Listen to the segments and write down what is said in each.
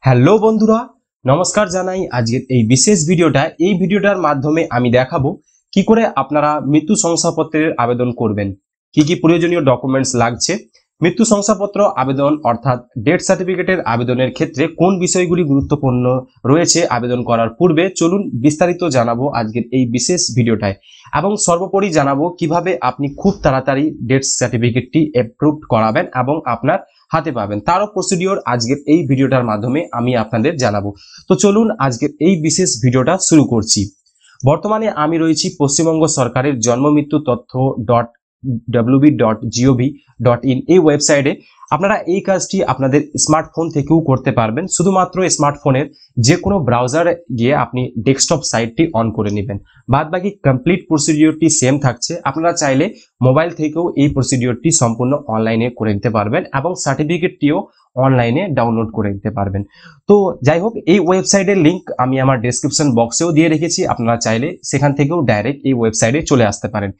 Hello বন্ধুরা, নমস্কার জানাই। আজকের এই বিশেষ ভিডিওটার মাধ্যমে আমি দেখাবো কি করে আপনারা মৃত্যু শংসাপত্রের আবেদন করবেন, কি কি প্রয়োজনীয় ডকুমেন্টস লাগছে, মৃত্যু শংসাপত্র আবেদন অর্থাৎ ডেথ সার্টিফিকেটের আবেদনের ক্ষেত্রে কোন বিষয়গুলি গুরুত্বপূর্ণ রয়েছে আবেদন করার পূর্বে। চলুন বিস্তারিত জানাবো আজকের এই বিশেষ ভিডিওটায়, এবং সর্বোপরি জানাবো কিভাবে আপনি খুব তাড়াতাড়ি ডেথ সার্টিফিকেটটি অ্যাপ্রুভ করাবেন এবং আপনার হাতে পাবেন, তারও প্রসিডিওর আজকের এই ভিডিওটার মাধ্যমে আমি আপনাদের জানাবো। তো চলুন আজকের এই বিশেষ ভিডিওটা শুরু করছি। বর্তমানে আমি রয়েছি পশ্চিমবঙ্গ সরকারের জন্ম মৃত্যু তথ্য www.gov.in এই ওয়েবসাইটে। আপনারা এই কাজটি আপনাদের স্মার্টফোন থেকেও করতে পারবেন। শুধুমাত্র স্মার্টফোনের যে কোনো ব্রাউজারে গিয়ে আপনি ডেস্কটপ সাইটটি অন করে নেবেন। বাদবাকি কমপ্লিট প্রসিডিওরটি সেম থাকছে। আপনারা চাইলে মোবাইল থেকেও এই প্রসিডিওরটি সম্পূর্ণ অনলাইনে করে নিতে পারবেন এবং সার্টিফিকেটটিও অনলাইনে ডাউনলোড করে নিতে পারবেন। তো যাই হোক, এই ওয়েবসাইটের লিংক আমি আমার ডেসক্রিপশন বক্সেও দিয়ে রেখেছি। আপনারা চাইলে সেখান থেকেও ডাইরেক্ট এই ওয়েবসাইটে চলে আসতে পারেন।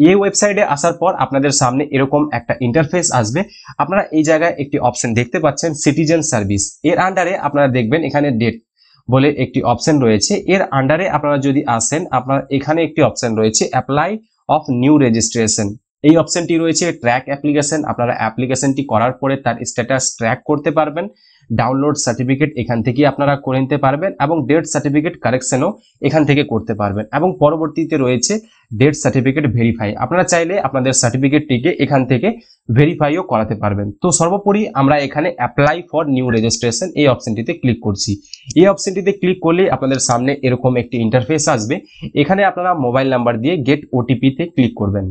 এই ওয়েবসাইটে আসার পর আপনাদের সামনে এরকম একটা ইন্টারফেস আসবে। আপনারা এই জায়গায় একটি অপশন দেখতে পাচ্ছেন, সিটিজেন সার্ভিস। এর আন্ডারে আপনারা দেখবেন এখানে ডেট বলে একটি অপশন রয়েছে। এর আন্ডারে আপনারা যদি আসেন, আপনার এখানে একটি অপশন রয়েছে অ্যাপ্লাই অফ নিউ রেজিস্ট্রেশন। এই অপশনটি রয়েছে ট্র্যাক অ্যাপ্লিকেশন। আপনারা অ্যাপ্লিকেশনটি করার পরে তার স্ট্যাটাস ট্র্যাক করতে পারবেন। ডাউনলোড সার্টিফিকেট এখান থেকে আপনারা করে নিতে পারবেন এবং ডেথ সার্টিফিকেট কারেকশনও এখান থেকে করতে পারবেন, এবং পরবর্তীতে রয়েছে ডেথ সার্টিফিকেট ভেরিফাই। আপনারা চাইলে আপনাদের সার্টিফিকেটটিকে এখান থেকে ভেরিফাইও করাতে পারবেন। তো সর্বোপরি আমরা এখানে অ্যাপ্লাই ফর নিউ রেজিস্ট্রেশন এই অপশনটিতে ক্লিক করছি। এই অপশনটিতে ক্লিক করলে আপনাদের সামনে এরকম একটি ইন্টারফেস আসবে। এখানে আপনারা মোবাইল নাম্বার দিয়ে গেট ওটিপি তে ক্লিক করবেন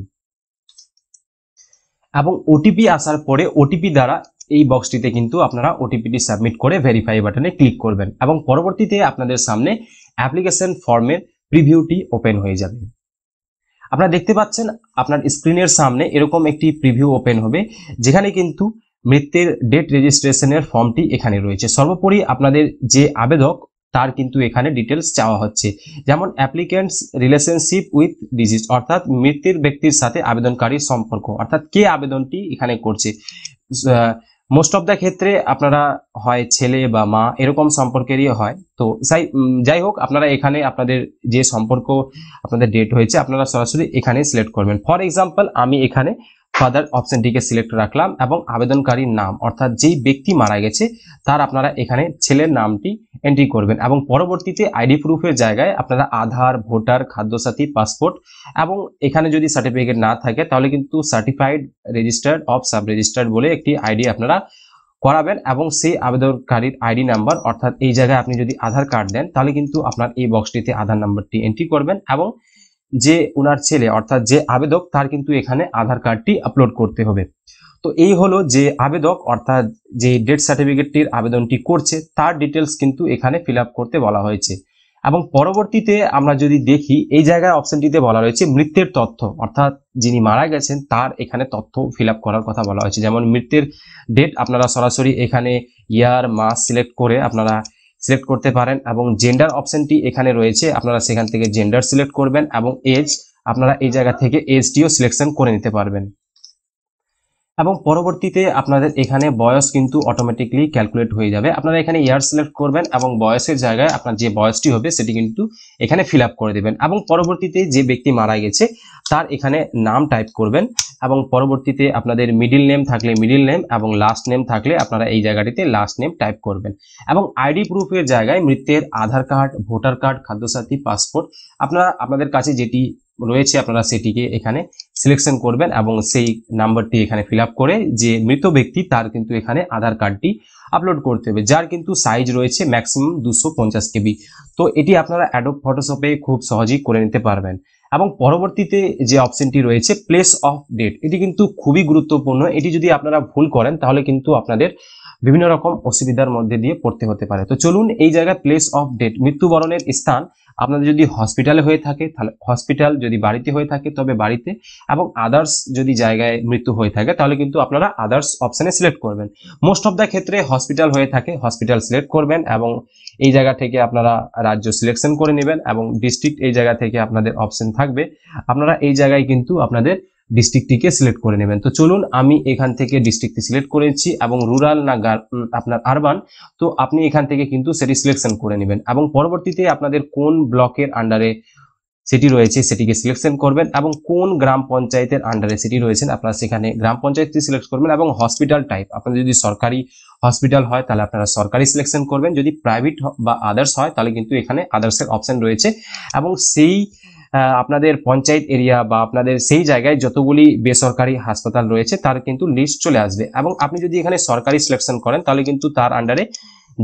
এবং ওটিপি আসার পরে ওটিপি দ্বারা এই বক্সটিতে কিন্তু আপনারা ওটিপিটি সাবমিট করে ভেরিফাই বাটনে ক্লিক করবেন এবং পরবর্তীতে আপনাদের সামনে অ্যাপ্লিকেশন ফর্মের প্রিভিউটি ওপেন হয়ে যাবে। আপনারা দেখতে পাচ্ছেন আপনার স্ক্রিনের সামনে এরকম একটি প্রিভিউ ওপেন হবে, যেখানে কিন্তু মৃত্যুর ডেট রেজিস্ট্রেশনের ফর্মটি এখানে রয়েছে। সর্বোপরি আপনাদের যে আবেদক তার কিন্তু এখানে ডিটেলস চাওয়া হচ্ছে, যেমন অ্যাপ্লিক্যান্টস রিলেশনশিপ উইথ ডিজিজ, অর্থাৎ মৃত্যুর ব্যক্তির সাথে আবেদনকারীর সম্পর্ক, অর্থাৎ কে আবেদনটি এখানে করছে। মোস্ট অফ দ্য ক্ষেত্রে আপনারা হয় ছেলে বা মা এরকম সম্পর্কেরই হয়। তো যাই হোক, আপনারা এখানে আপনাদের যে সম্পর্ক আপনাদের ডেট হয়েছে আপনারা সরাসরি এখানে সিলেক্ট করবেন। ফর এক্সাম্পল আমি এখানে ফাদার অপশনটিকে সিলেক্ট রাখলাম এবং আবেদনকারীর নাম অর্থাৎ যেই ব্যক্তি মারা গেছে তার আপনারা এখানে ছেলের নামটি এন্ট্রি করবেন এবং পরবর্তীতে আইডি প্রুফের জায়গায় আপনারা আধার, ভোটার, খাদ্যসাথী, পাসপোর্ট, এবং এখানে যদি সার্টিফিকেট না থাকে তাহলে কিন্তু certified registered of sub registered বলে একটি আইডি আপনারা করাবেন এবং সেই আবেদনকারীর আইডি নাম্বার, অর্থাৎ এই জায়গায় আপনি যদি আধার কার্ড দেন তাহলে কিন্তু আপনার এই বক্সটিতে আধার নাম্বারটি এন্ট্রি করবেন এবং যে ওনার ছেলে অর্থাৎ যে আবেদক তার কিন্তু এখানে আধার কার্ডটি আপলোড করতে হবে। তো এই হলো যে আবেদক অর্থাৎ যে ডেথ সার্টিফিকেটটির আবেদনটি করছে তার ডিটেলস কিন্তু এখানে ফিল আপ করতে বলা হয়েছে। এবং পরবর্তীতে আমরা যদি দেখি এই জায়গায় অপশনটিতে বলা রয়েছে মৃত্যুর তথ্য, অর্থাৎ যিনি মারা গেছেন তার এখানে তথ্য ফিল আপ করার কথা বলা হয়েছে। যেমন মৃত্যুর ডেট আপনারা সরাসরি এখানে ইয়ার, মাস সিলেক্ট করে আপনারা সিলেক্ট করতে পারেন এবং জেন্ডার অপশনটি এখানে রয়েছে, আপনারা সেখান থেকে জেন্ডার সিলেক্ট করবেন এবং এজ আপনারা এই জায়গা থেকে এজটিও সিলেকশন করে নিতে পারবেন এবং পরবর্তীতে আপনাদের এখানে বয়স কিন্তু অটোমেটিকলি ক্যালকুলেট হয়ে যাবে। আপনারা এখানে ইয়ার সিলেক্ট করবেন এবং বয়সের জায়গায় আপনার যে বয়সটি হবে সেটি কিন্তু এখানে ফিল আপ করে দেবেন এবং পরবর্তীতে যে ব্যক্তি মারা গেছে তার এখানে নাম টাইপ করবেন এবং পরবর্তীতে আপনাদের মিডিল নেম থাকলে মিডিল নেম এবং লাস্ট নেম থাকলে আপনারা এই জায়গাটিতে লাস্ট নেম টাইপ করবেন এবং আইডি প্রুফের জায়গায় মৃতের Aadhaar card, voter card, Khadyasathi, passport আপনারা আপনাদের কাছে যেটি রয়েছে আপনারা সেটিকে এখানে সিলেকশন করবেন এবং সেই নাম্বারটি এখানে ফিল আপ করে যে মৃত ব্যক্তি তার কিন্তু এখানে আধার কার্ডটি আপলোড করতে হবে, যার কিন্তু সাইজ রয়েছে ম্যাক্সিমাম 250 কেবি। তো এটি আপনারা অ্যাডোব ফটোশপে খুব সহজেই করে নিতে পারবেন এবং পরবর্তীতে যে অপশনটি রয়েছে প্লেস অফ ডেট, এটি কিন্তু খুবই গুরুত্বপূর্ণ। এটি যদি আপনারা ভুল করেন তাহলে কিন্তু আপনাদের বিভিন্ন রকম অসুবিধার মধ্যে দিয়ে পড়তে হতে পারে। তো চলুন এই জায়গায় প্লেস অফ ডেট, মৃত্যুবরণের স্থান আপনাদের যদি হসপিটালে হয়ে থাকে তাহলে হসপিটাল, যদি বাড়িতে হয়ে থাকে তবে বাড়িতে, এবং আদার্স যদি জায়গায় মৃত্যু হয়ে থাকে তাহলে কিন্তু আপনারা আদার্স অপশনে সিলেক্ট করবেন। মোস্ট অফ দ্য ক্ষেত্রে হসপিটাল হয়ে থাকে হসপিটাল সিলেক্ট করবেন এবং এই জায়গা থেকে আপনারা রাজ্য সিলেকশন করে নেবেন এবং ডিস্ট্রিক্ট এই জায়গা থেকে আপনাদের অপশন থাকবে। আপনারা এই জায়গায় কিন্তু আপনাদের ডিস্ট্রিক্টটিকে সিলেক্ট করে নেবেন। তো চলুন আমি এখান থেকে ডিস্ট্রিক্টটি সিলেক্ট করেছি এবং রুরাল না আপনার আরবান, তো আপনি এখান থেকে কিন্তু সেটি সিলেকশন করে নেবেন এবং পরবর্তীতে আপনাদের কোন ব্লকের আন্ডারে সেটি রয়েছে সেটিকে সিলেকশন করবেন এবং কোন গ্রাম পঞ্চায়েতের আন্ডারে সেটি রয়েছেন আপনারা সেখানে গ্রাম পঞ্চায়েতটি সিলেক্ট করবেন এবং হসপিটাল টাইপ আপনাদের যদি সরকারি হসপিটাল হয় তাহলে আপনারা সরকারি সিলেকশন করবেন, যদি প্রাইভেট বা আদার্স হয় তাহলে কিন্তু এখানে আদার্সের অপশন রয়েছে এবং সেই আপনাদের পঞ্চায়েত এরিয়া বা আপনাদের সেই জায়গায় যতগুলি বেসরকারি হাসপাতাল রয়েছে তার কিন্তু লিস্ট চলে আসবে এবং আপনি যদি এখানে সরকারি সিলেকশন করেন তাহলে কিন্তু তার আন্ডারে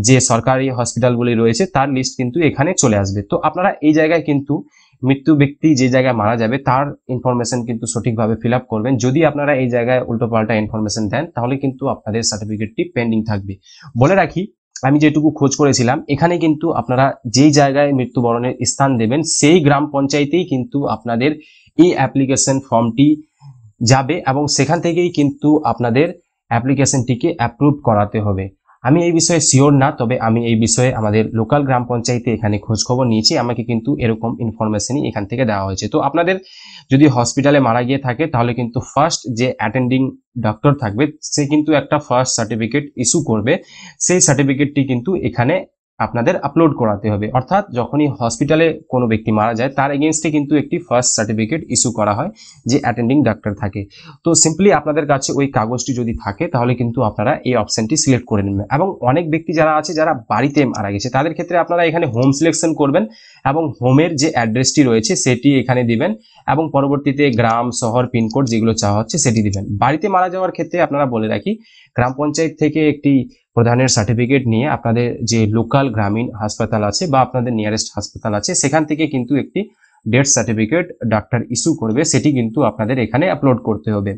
যে সরকারি হসপিটালগুলি রয়েছে তার লিস্ট কিন্তু এখানে চলে আসবে। তো আপনারা এই জায়গায় কিন্তু মৃত্যু ব্যক্তি যে জায়গায় মারা যাবে তার ইনফরমেশন কিন্তু সঠিকভাবে ফিল আপ করবেন। যদি আপনারা এই জায়গায় উল্টোপাল্টা ইনফরমেশন দেন তাহলে কিন্তু আপনাদের সার্টিফিকেটটি পেন্ডিং থাকবে। বলে রাখি আমি যেটুকু খোঁজ করেছিলাম এখানে কিন্তু আপনারা যেই জায়গায় মৃত্যুবরণের স্থান দেবেন সেই গ্রাম পঞ্চায়েতেই কিন্তু আপনাদের এই অ্যাপ্লিকেশন ফর্মটি যাবে এবং সেখান থেকেই কিন্তু আপনাদের অ্যাপ্লিকেশনটিকে অ্যাপ্রুভ করাতে হবে। আমি এই বিষয়ে শিওর না, তবে আমি এই বিষয়ে আমাদের লোকাল গ্রাম পঞ্চায়েতে এখানে খোঁজ খবর নিয়েছি, আমাকে কিন্তু এরকম ইনফরমেশনই এখান থেকে দেওয়া হয়েছে। তো আপনাদের যদি হসপিটালে মারা গিয়ে থাকে তাহলে কিন্তু ফার্স্ট যে অ্যাটেন্ডিং ডক্টর থাকবে সে কিন্তু একটা ফার্স্ট সার্টিফিকেট ইস্যু করবে, সেই সার্টিফিকেটটি কিন্তু এখানে আপনাদের আপলোড করাতে হবে। অর্থাৎ যখনই হসপিটালে কোনো ব্যক্তি মারা যায় তার এগেনস্টে কিন্তু একটি ফার্স্ট সার্টিফিকেট ইস্যু করা হয় যে অ্যাটেন্ডিং ডাক্তার থাকে। তো সিম্পলি আপনাদের কাছে ওই কাগজটি যদি থাকে তাহলে কিন্তু আপনারা এই অপশনটি সিলেক্ট করে নেবেন। এবং অনেক ব্যক্তি যারা আছে যারা বাড়িতে মারা গেছে তাদের ক্ষেত্রে আপনারা এখানে হোম সিলেকশন করবেন এবং হোমের যে অ্যাড্রেসটি রয়েছে সেটি এখানে দিবেন এবং পরবর্তীতে গ্রাম শহর পিনকোড যেগুলো চাওয়া হচ্ছে সেটি দিবেন। বাড়িতে মারা যাওয়ার ক্ষেত্রে আপনারা বলে রাখি গ্রাম পঞ্চায়েত থেকে একটি প্রধানের সার্টিফিকেট নিয়ে আপনাদের যে লোকাল গ্রামীণ হাসপাতাল আছে বা আপনাদের নিয়ারেস্ট হাসপাতাল আছে সেখান থেকে কিন্তু একটি ডেথ সার্টিফিকেট ডাক্তার ইস্যু করবে, সেটি কিন্তু আপনাদের এখানে আপলোড করতে হবে।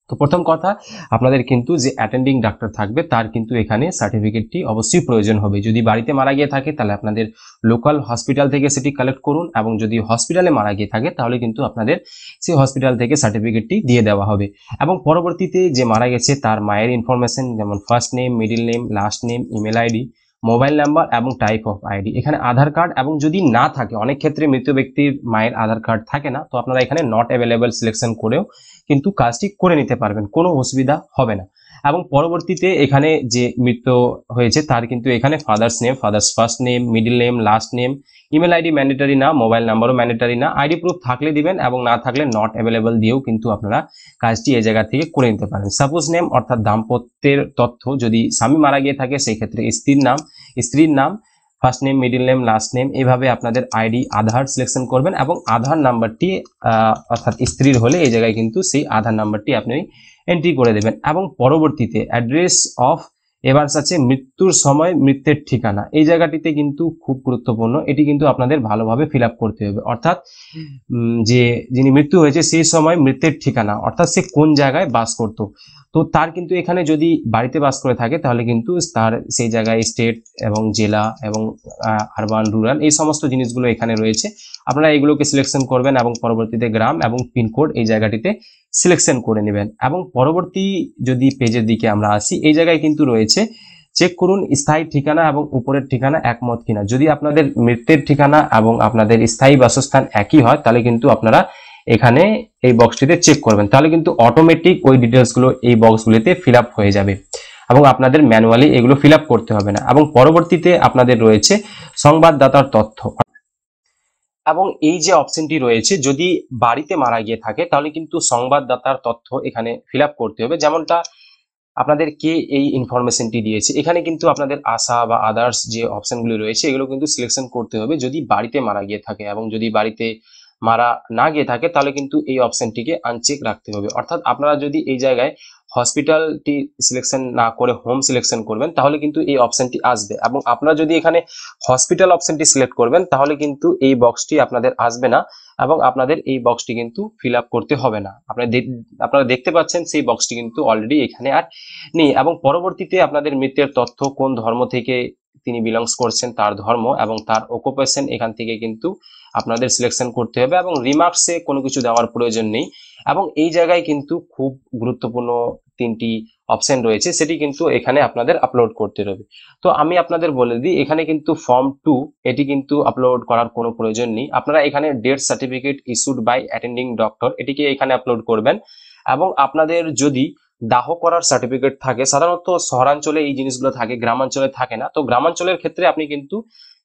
তো প্রথম কথা আপনাদের কিন্তু যে অ্যাটেন্ডিং ডাক্তার থাকবে তার কিন্তু এখানে সার্টিফিকেটটি অবশ্যই প্রয়োজন হবে। যদি বাড়িতে মারা গিয়ে থাকে তাহলে আপনাদের লোকাল হসপিটাল থেকে সেটি কালেক্ট করুন এবং যদি হসপিটালে মারা গিয়ে থাকে তাহলে কিন্তু আপনাদের সেই হসপিটাল থেকে সার্টিফিকেটটি দিয়ে দেওয়া হবে। এবং পরবর্তীতে যে মারা গেছে তার মায়ের ইনফরমেশন যেমন first name, middle name, last name, email ID, mobile number এবং টাইপ অফ আইডি, এখানে আধার কার্ড, এবং যদি না থাকে অনেক ক্ষেত্রে মৃত ব্যক্তির মায়ের আধার কার্ড থাকে না তো আপনারা এখানে নট অ্যাভেলেবল সিলেকশন করেও কিন্তু কাজটি করে নিতে পারবেন, কোনো অসুবিধা হবে না। এবং পরবর্তীতে এখানে যে মৃত্যু হয়েছে তার কিন্তু এখানে father's name, father's first name, middle name, last name, email ID mandatory না, মোবাইল নাম্বারও ম্যান্ডেটারি না, আইডি প্রুফ থাকলে দিবেন এবং না থাকলে নট অ্যাভেলেবল দিয়েও কিন্তু আপনারা কাজটি এই জায়গা থেকে করে নিতে পারেন। সাপোজ নেম অর্থাৎ দাম্পত্যের তথ্য, যদি স্বামী মারা গিয়ে থাকে সেই ক্ষেত্রে স্ত্রীর নাম, first name, middle name, last name, এইভাবে আপনাদের আইডি আধার সিলেকশন করবেন এবং আধার নাম্বারটি অর্থাৎ স্ত্রীর হলে এই জায়গায় কিন্তু সেই আধার নাম্বারটি আপনি এন্ট্রি করে দেবেন। এবং পরবর্তীতে অ্যাড্রেস অফ, এবার আছে মৃত্যুর সময় মৃত্যুর ঠিকানা, এই জায়গাটিতে কিন্তু খুব গুরুত্বপূর্ণ, এটি কিন্তু আপনাদের ভালোভাবে ফিল আপ করতে হবে। অর্থাৎ যে যিনি মৃত্যু হয়েছে সেই সময় মৃত্যুর ঠিকানা অর্থাৎ সে কোন জায়গায় বাস করত, তো তার কিন্তু এখানে যদি বাড়িতে বাস করে থাকে তাহলে কিন্তু তার সেই জায়গায় স্টেট এবং জেলা এবং আরবান রুরাল এই সমস্ত জিনিসগুলো এখানে রয়েছে, আপনারা এগুলোকে সিলেকশন করবেন এবং পরবর্তীতে গ্রাম এবং পিনকোড এই জায়গাটিতে সিলেকশন করে নেবেন। এবং পরবর্তী যদি পেজের দিকে আমরা আসি এই জায়গায় কিন্তু রয়েছে চেক করুন স্থায়ী ঠিকানা এবং উপরের ঠিকানা একমত কিনা। যদি আপনাদের মৃত্যুর ঠিকানা এবং আপনাদের স্থায়ী বাসস্থান একই হয় তাহলে কিন্তু আপনারা এখানে এই বক্সটিতে চেক করবেন, তাহলে কিন্তু অটোমেটিক ওই ডিটেলসগুলো এই বক্সগুলিতে ফিল আপ হয়ে যাবে এবং আপনাদের ম্যানুয়ালি এগুলো ফিল আপ করতে হবে না। এবং পরবর্তীতে আপনাদের রয়েছে সংবাদদাতার তথ্য, এবং এই যে অপশনটি রয়েছে যদি বাড়িতে মারা গিয়ে থাকে তাহলে কিন্তু সংবাদদাতার তথ্য এখানে ফিল আপ করতে হবে, যেমনটা আপনাদের কে এই ইনফরমেশনটি দিয়েছে এখানে কিন্তু আপনাদের আশা বা আদার্স যে অপশনগুলি রয়েছে এগুলো কিন্তু সিলেকশন করতে হবে যদি বাড়িতে মারা গিয়ে থাকে। এবং যদি বাড়িতে মারা না গিয়ে থাকে তাহলে কিন্তু এই অপশনটিকে আনচেক রাখতে হবে। অর্থাৎ আপনারা যদি এই জায়গায় হসপিটালটি সিলেকশন না করে হোম সিলেকশন করবেন তাহলে কিন্তু এই অপশনটি আসবে, এবং আপনারা যদি এখানে হসপিটাল অপশনটি সিলেক্ট করবেন তাহলে কিন্তু এই বক্সটি আপনাদের আসবে না এবং আপনাদের এই বক্সটি কিন্তু ফিল আপ করতে হবে না। আপনারা দেখতে পাচ্ছেন সেই বক্সটি কিন্তু অলরেডি এখানে আর নেই। এবং পরবর্তীতে আপনাদের মৃতের তথ্য, কোন ধর্ম থেকে তিনি বিলংস করছেন তার ধর্ম এবং তার অকুপেশন এখান থেকে কিন্তু আপনাদের সিলেকশন করতে হবে এবং রিমার্কসে কোনো কিছু দেওয়ার প্রয়োজন নেই। এবং এই জায়গায় কিন্তু খুব গুরুত্বপূর্ণ তিনটি অপশন রয়েছে সেটি কিন্তু এখানে আপনাদের আপলোড করতে হবে। তো আমি আপনাদের বলে দিই, এখানে কিন্তু ফর্ম 2 এটি কিন্তু আপলোড করার কোনো প্রয়োজন নেই। আপনারা এখানে death certificate issued by attending doctor এটিকে এখানে আপলোড করবেন। এবং আপনাদের যদি দাহ করার সার্টিফিকেট থাকে, সাধারণত শহরাঞ্চলে এই জিনিসগুলো থাকে, গ্রামাঞ্চলে থাকে না। তো গ্রামাঞ্চলের ক্ষেত্রে আপনি কিন্তু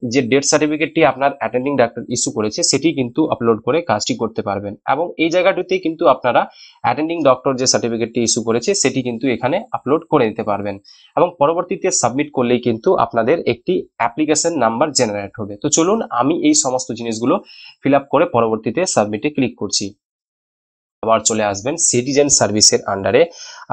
যে ডেথ সার্টিফিকেটটি আপনার অ্যাটেন্ডিং ডাক্তার ইস্যু করেছে সেটি কিন্তু আপলোড করে কাজটি করতে পারবেন। এবং এই জায়গাটিতে কিন্তু আপনারা অ্যাটেন্ডিং ডক্টর যে সার্টিফিকেটটি ইস্যু করেছে সেটি কিন্তু এখানে আপলোড করে দিতে পারবেন। এবং পরবর্তীতে সাবমিট করলেই কিন্তু আপনাদের একটি অ্যাপ্লিকেশন নাম্বার জেনারেট হবে। তো চলুন আমি এই সমস্ত জিনিসগুলো ফিল আপ করে পরবর্তীতে সাবমিটে ক্লিক করছি। আবার চলে আসবেন সিটিজেন সার্ভিসের আন্ডারে,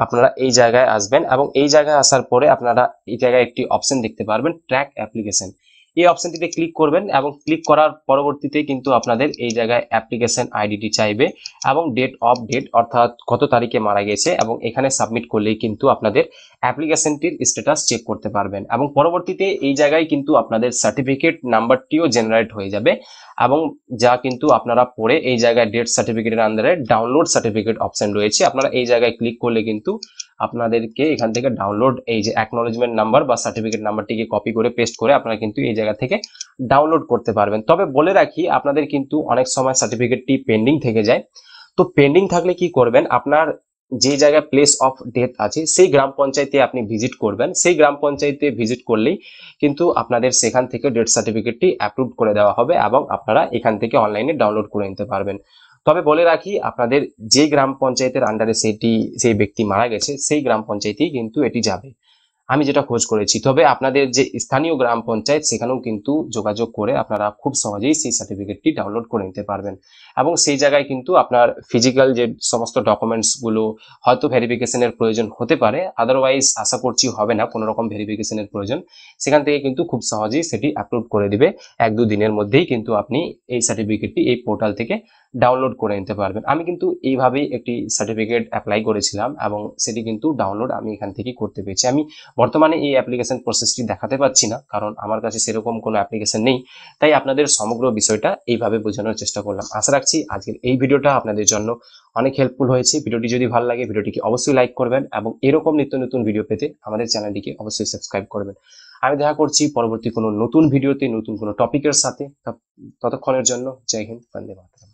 আপনারা এই জায়গায় আসবেন এবং এই জায়গায় আসার পরে আপনারা এই জায়গায় একটি অপশন দেখতে পারবেন ট্র্যাক অ্যাপ্লিকেশন। এই অপশনটিতে ক্লিক করবেন এবং ক্লিক করার পরবর্তীতে কিন্তু আপনাদের এই জায়গায় অ্যাপ্লিকেশন আইডিটি চাইবে এবং ডেট অফ ডেট অর্থাৎ কত তারিখে মারা গেছে, এবং এখানে সাবমিট করলেই কিন্তু আপনাদের অ্যাপ্লিকেশনটির স্ট্যাটাস চেক করতে পারবেন। এবং পরবর্তীতে এই জায়গায় কিন্তু আপনাদের সার্টিফিকেট নাম্বারটিও জেনারেট হয়ে যাবে, এবং যা কিন্তু আপনারা পরে এই জায়গায় ডেট সার্টিফিকেটের আন্ডারে ডাউনলোড সার্টিফিকেট অপশন রয়েছে, আপনারা এই জায়গায় ক্লিক করলে কিন্তু আপনাদেরকে এখান থেকে ডাউনলোড এই যে অ্যাকনোলেজমেন্ট নাম্বার বা সার্টিফিকেট নাম্বারটিকে কপি করে পেস্ট করে আপনারা কিন্তু এই জায়গা থেকে ডাউনলোড করতে পারবেন। তবে বলে রাখি, আপনাদের কিন্তু অনেক সময় সার্টিফিকেটটি পেন্ডিং থেকে যায়। তো পেন্ডিং থাকলে কি করবেন, আপনার যে জায়গায় প্লেস অফ ডেথ আছে সেই গ্রাম পঞ্চায়েতে আপনি ভিজিট করবেন। সেই গ্রাম পঞ্চায়েতে ভিজিট করলেই কিন্তু আপনাদের সেখান থেকে ডেথ সার্টিফিকেটটি অ্যাপ্রুভ করে দেওয়া হবে এবং আপনারা এখান থেকে অনলাইনে ডাউনলোড করে নিতে পারবেন। তবে বলে রাখি, আপনাদের যে গ্রাম পঞ্চায়েতের আন্ডারে সেই ব্যক্তি মারা গেছে সেই গ্রাম পঞ্চায়েতেই কিন্তু এটি যাবে, আমি যেটা খোঁজ করেছি। তবে আপনাদের যে স্থানীয় গ্রাম পঞ্চায়েত সেখানেও কিন্তু যোগাযোগ করে আপনারা খুব সহজেই সেই সার্টিফিকেটটি ডাউনলোড করে নিতে পারবেন। এবং সেই জায়গায় কিন্তু আপনার ফিজিক্যাল যে সমস্ত ডকুমেন্টস গুলো হয়তো ভেরিফিকেশনের প্রয়োজন হতে পারে, আদারওয়াইজ আশা করছি হবে না কোনো রকম ভেরিফিকেশনের প্রয়োজন। সেখান থেকে কিন্তু খুব সহজেই সেটি আপলোড করে দিবে, 1-2 দিনের মধ্যেই কিন্তু আপনি এই সার্টিফিকেটটি এই পোর্টাল থেকে ডাউনলোড করে নিতে পারবেন। আমি কিন্তু এইভাবেই একটি সার্টিফিকেট অ্যাপ্লাই করেছিলাম এবং সেটি কিন্তু ডাউনলোড আমি এখান থেকে করতে পেরেছি। আমি বর্তমানে এই অ্যাপ্লিকেশন প্রসেসটি দেখাতে পাচ্ছি না, কারণ আমার কাছে সেরকম কোনো অ্যাপ্লিকেশন নেই। তাই আপনাদের সমগ্র বিষয়টা এইভাবে বোঝানোর চেষ্টা করলাম। আশা রাখছি আজকের এই ভিডিওটা আপনাদের জন্য অনেক হেল্পফুল হয়েছে। ভিডিওটি যদি ভালো লাগে ভিডিওটিকে অবশ্যই লাইক করবেন এবং এরকম নিত্য নতুন ভিডিও পেতে আমাদের চ্যানেলটিকে অবশ্যই সাবস্ক্রাইব করবেন। আমি দেখা করছি পরবর্তী কোনো নতুন ভিডিওতে নতুন কোনো টপিকের সাথে। ততক্ষণের জন্য জয় হিন্দ, বন্দে মাতরম।